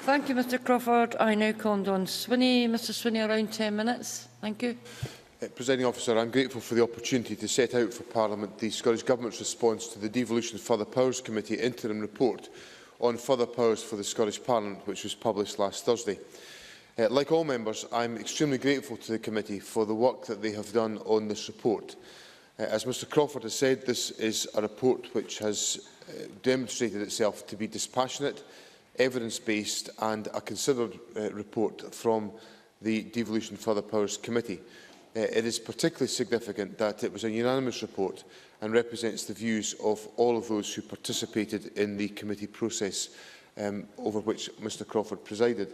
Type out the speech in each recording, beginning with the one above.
Thank you, Mr Crawford. I now call on Swinney. Mr Swinney, around 10 minutes. Thank you. Presiding Officer, I am grateful for the opportunity to set out for Parliament the Scottish Government's response to the Devolution Further Powers Committee interim report on further powers for the Scottish Parliament, which was published last Thursday. Like all members, I am extremely grateful to the committee for the work that they have done on this report. As Mr Crawford has said, this is a report which has demonstrated itself to be dispassionate, evidence-based and a considered report from the Devolution Further Powers Committee. It is particularly significant that it was a unanimous report and represents the views of all of those who participated in the committee process over which Mr Crawford presided.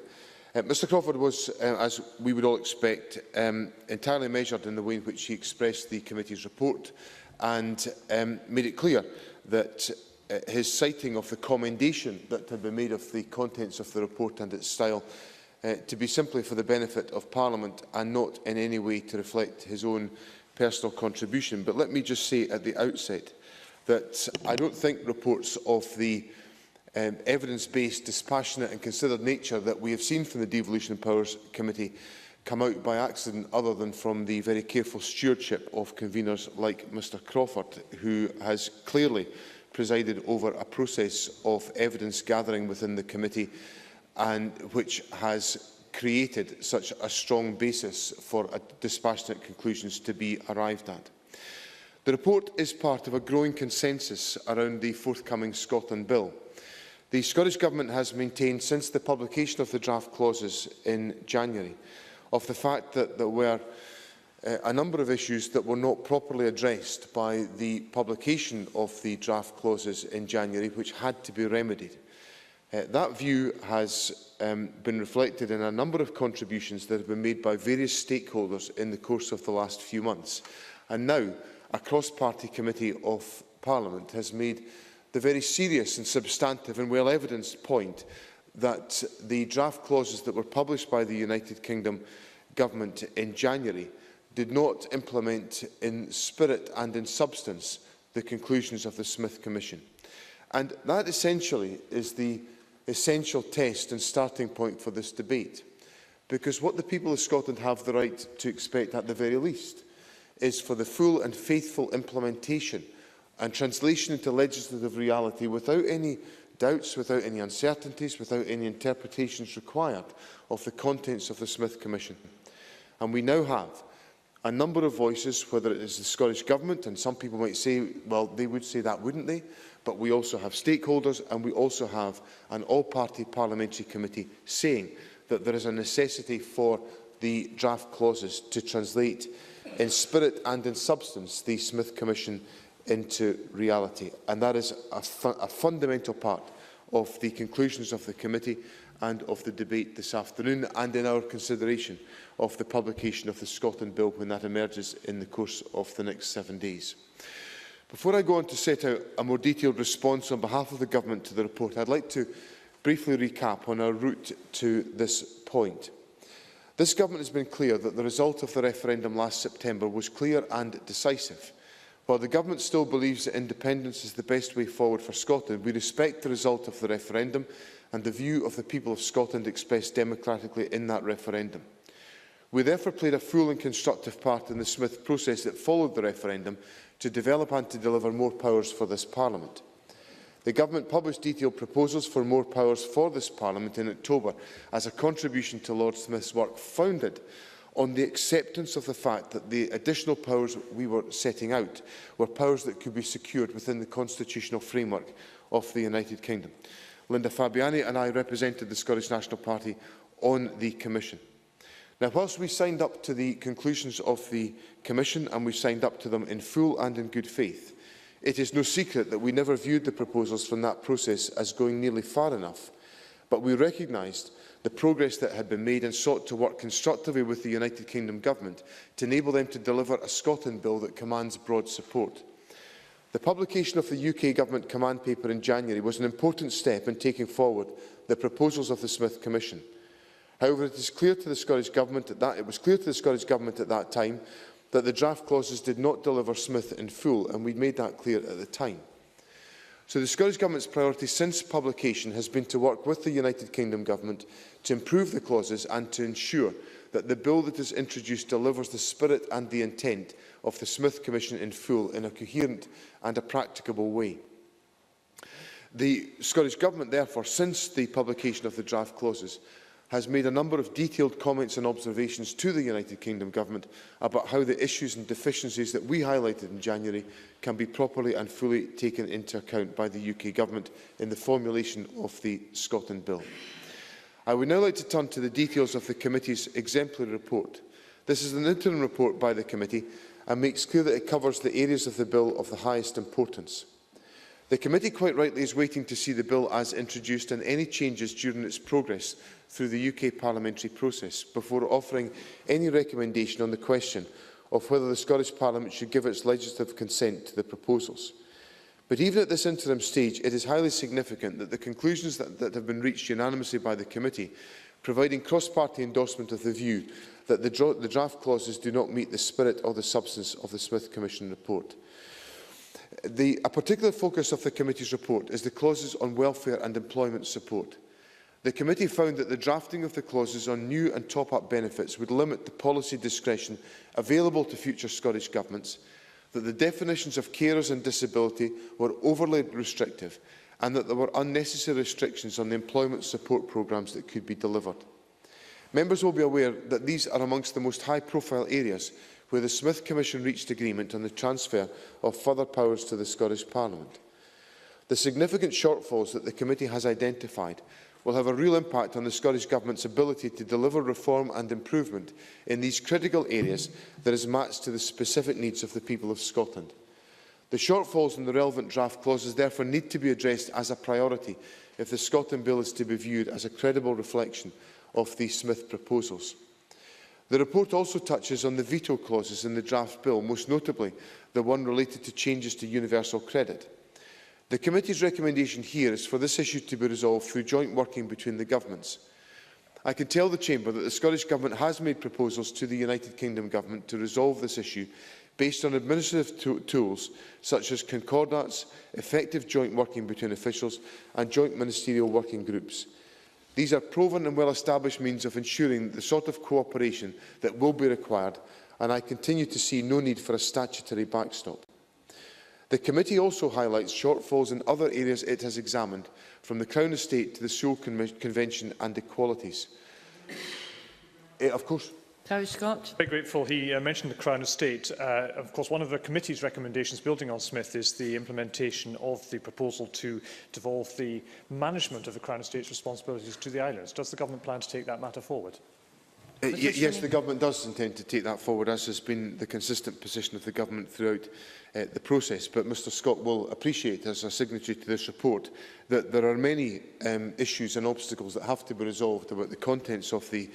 Mr Crawford was, as we would all expect, entirely measured in the way in which he expressed the committee's report and made it clear that his citing of the commendation that had been made of the contents of the report and its style to be simply for the benefit of Parliament and not in any way to reflect his own personal contribution. But let me just say at the outset that I don't think reports of the evidence-based, dispassionate and considered nature that we have seen from the Devolution Powers Committee come out by accident, other than from the very careful stewardship of conveners like Mr Crawford, who has clearly presided over a process of evidence gathering within the committee and which has created such a strong basis for dispassionate conclusions to be arrived at. The report is part of a growing consensus around the forthcoming Scotland Bill. The Scottish Government has maintained since the publication of the draft clauses in January of the fact that there were a number of issues that were not properly addressed by the publication of the draft clauses in January, which had to be remedied. That view has been reflected in a number of contributions that have been made by various stakeholders in the course of the last few months. And now, a cross-party committee of Parliament has made the very serious and substantive and well-evidenced point that the draft clauses that were published by the United Kingdom Government in January did not implement in spirit and in substance the conclusions of the Smith Commission. And that essentially is the essential test and starting point for this debate. Because what the people of Scotland have the right to expect at the very least is for the full and faithful implementation and translation into legislative reality without any doubts, without any uncertainties, without any interpretations required of the contents of the Smith Commission. And we now have a number of voices, whether it is the Scottish Government, and some people might say, well, they would say that, wouldn't they? But we also have stakeholders and we also have an all-party parliamentary committee saying that there is a necessity for the draft clauses to translate in spirit and in substance the Smith Commission into reality. And that is a fundamental part of the conclusions of the committee and of the debate this afternoon, and in our consideration of the publication of the Scotland Bill when that emerges in the course of the next 7 days. Before I go on to set out a more detailed response on behalf of the Government to the report, I would like to briefly recap on our route to this point. This Government has been clear that the result of the referendum last September was clear and decisive. While the Government still believes that independence is the best way forward for Scotland, we respect the result of the referendum and the view of the people of Scotland expressed democratically in that referendum. We therefore played a full and constructive part in the Smith process that followed the referendum to develop and to deliver more powers for this Parliament. The Government published detailed proposals for more powers for this Parliament in October as a contribution to Lord Smith's work, founded on the acceptance of the fact that the additional powers we were setting out were powers that could be secured within the constitutional framework of the United Kingdom. Linda Fabiani and I represented the Scottish National Party on the Commission. Now, whilst we signed up to the conclusions of the Commission and we signed up to them in full and in good faith, it is no secret that we never viewed the proposals from that process as going nearly far enough, but we recognised the progress that had been made and sought to work constructively with the United Kingdom Government to enable them to deliver a Scotland Bill that commands broad support. The publication of the UK Government command paper in January was an important step in taking forward the proposals of the Smith Commission. However, it was clear to the Scottish Government at that time that the draft clauses did not deliver Smith in full, and we made that clear at the time. So the Scottish Government's priority since publication has been to work with the United Kingdom Government to improve the clauses and to ensure that the bill that is introduced delivers the spirit and the intent of the Smith Commission in full in a coherent and a practicable way. The Scottish Government, therefore, since the publication of the draft clauses, has made a number of detailed comments and observations to the United Kingdom Government about how the issues and deficiencies that we highlighted in January can be properly and fully taken into account by the UK Government in the formulation of the Scotland Bill. I would now like to turn to the details of the Committee's exemplary report. This is an interim report by the Committee and makes clear that it covers the areas of the Bill of the highest importance. The Committee quite rightly is waiting to see the Bill as introduced and any changes during its progress through the UK parliamentary process before offering any recommendation on the question of whether the Scottish Parliament should give its legislative consent to the proposals. But even at this interim stage, it is highly significant that the conclusions that have been reached unanimously by the Committee, providing cross-party endorsement of the view that the draft clauses do not meet the spirit or the substance of the Smith Commission report. A particular focus of the Committee's report is the clauses on welfare and employment support. The Committee found that the drafting of the clauses on new and top-up benefits would limit the policy discretion available to future Scottish Governments, that the definitions of carers and disability were overly restrictive, and that there were unnecessary restrictions on the employment support programmes that could be delivered. Members will be aware that these are amongst the most high-profile areas where the Smith Commission reached agreement on the transfer of further powers to the Scottish Parliament. The significant shortfalls that the Committee has identified will have a real impact on the Scottish Government's ability to deliver reform and improvement in these critical areas that is matched to the specific needs of the people of Scotland. The shortfalls in the relevant draft clauses therefore need to be addressed as a priority if the Scotland Bill is to be viewed as a credible reflection of the Smith proposals. The report also touches on the veto clauses in the draft bill, most notably the one related to changes to universal credit. The Committee's recommendation here is for this issue to be resolved through joint working between the governments. I can tell the Chamber that the Scottish Government has made proposals to the United Kingdom Government to resolve this issue based on administrative tools such as concordats, effective joint working between officials and joint ministerial working groups. These are proven and well-established means of ensuring the sort of cooperation that will be required, and I continue to see no need for a statutory backstop. The Committee also highlights shortfalls in other areas it has examined, from the Crown Estate to the Seoul Convention and equalities. Of course. Tavish Scott. Very grateful. He mentioned the Crown Estate. Of course, one of the Committee's recommendations building on Smith is the implementation of the proposal to devolve the management of the Crown Estate's responsibilities to the islands. Does the Government plan to take that matter forward? Yes, the Government does intend to take that forward, as has been the consistent position of the Government throughout the process. But Mr Scott will appreciate, as a signatory to this report, that there are many issues and obstacles that have to be resolved about the contents of the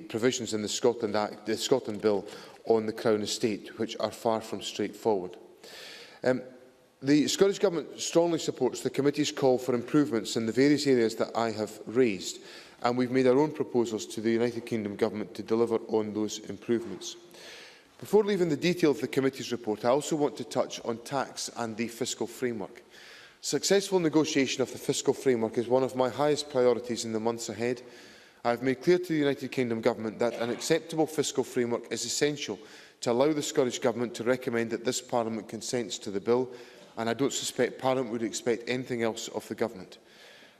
provisions in the Scotland Act, the Scotland Bill on the Crown Estate, which are far from straightforward. The Scottish Government strongly supports the Committee's call for improvements in the various areas that I have raised, and we've made our own proposals to the United Kingdom Government to deliver on those improvements. Before leaving the detail of the Committee's report, I also want to touch on tax and the fiscal framework. Successful negotiation of the fiscal framework is one of my highest priorities in the months ahead. I have made clear to the United Kingdom Government that an acceptable fiscal framework is essential to allow the Scottish Government to recommend that this Parliament consents to the bill, and I don't suspect Parliament would expect anything else of the Government.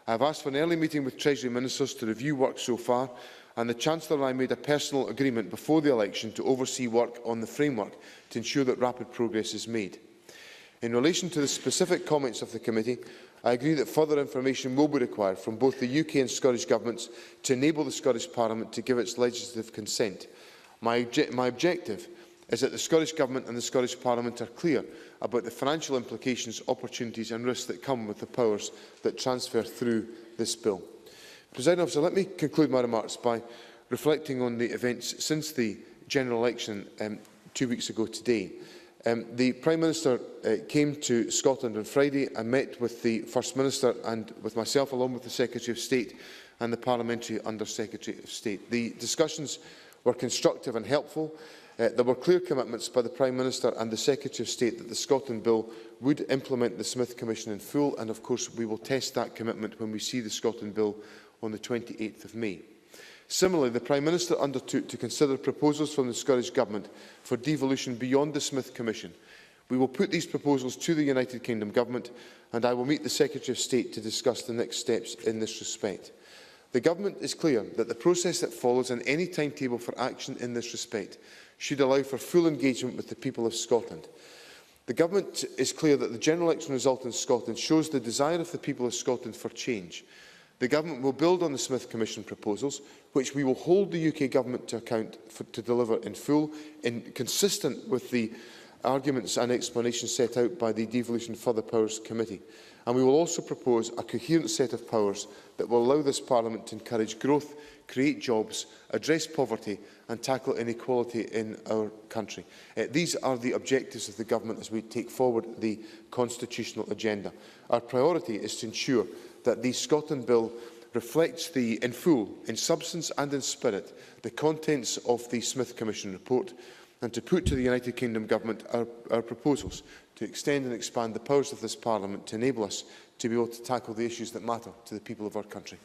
I have asked for an early meeting with Treasury Ministers to review work so far, and the Chancellor and I made a personal agreement before the election to oversee work on the framework to ensure that rapid progress is made. In relation to the specific comments of the Committee, I agree that further information will be required from both the UK and Scottish Governments to enable the Scottish Parliament to give its legislative consent. My objective is that the Scottish Government and the Scottish Parliament are clear about the financial implications, opportunities and risks that come with the powers that transfer through this bill. Presiding Officer, let me conclude my remarks by reflecting on the events since the general election 2 weeks ago today. The Prime Minister came to Scotland on Friday and met with the First Minister and with myself, along with the Secretary of State and the Parliamentary Under-Secretary of State. The discussions were constructive and helpful. There were clear commitments by the Prime Minister and the Secretary of State that the Scotland Bill would implement the Smith Commission in full, and of course we will test that commitment when we see the Scotland Bill on the 28th of May. Similarly, the Prime Minister undertook to consider proposals from the Scottish Government for devolution beyond the Smith Commission. We will put these proposals to the United Kingdom Government, and I will meet the Secretary of State to discuss the next steps in this respect. The Government is clear that the process that follows and any timetable for action in this respect should allow for full engagement with the people of Scotland. The Government is clear that the general election result in Scotland shows the desire of the people of Scotland for change. The Government will build on the Smith Commission proposals, which we will hold the UK Government to account to deliver in full, consistent with the arguments and explanations set out by the Devolution Further Powers Committee. And we will also propose a coherent set of powers that will allow this Parliament to encourage growth, create jobs, address poverty and tackle inequality in our country. These are the objectives of the Government as we take forward the constitutional agenda. Our priority is to ensure that the Scotland Bill reflects in full, in substance and in spirit, the contents of the Smith Commission report, and to put to the United Kingdom Government our proposals to extend and expand the powers of this Parliament to enable us to be able to tackle the issues that matter to the people of our country.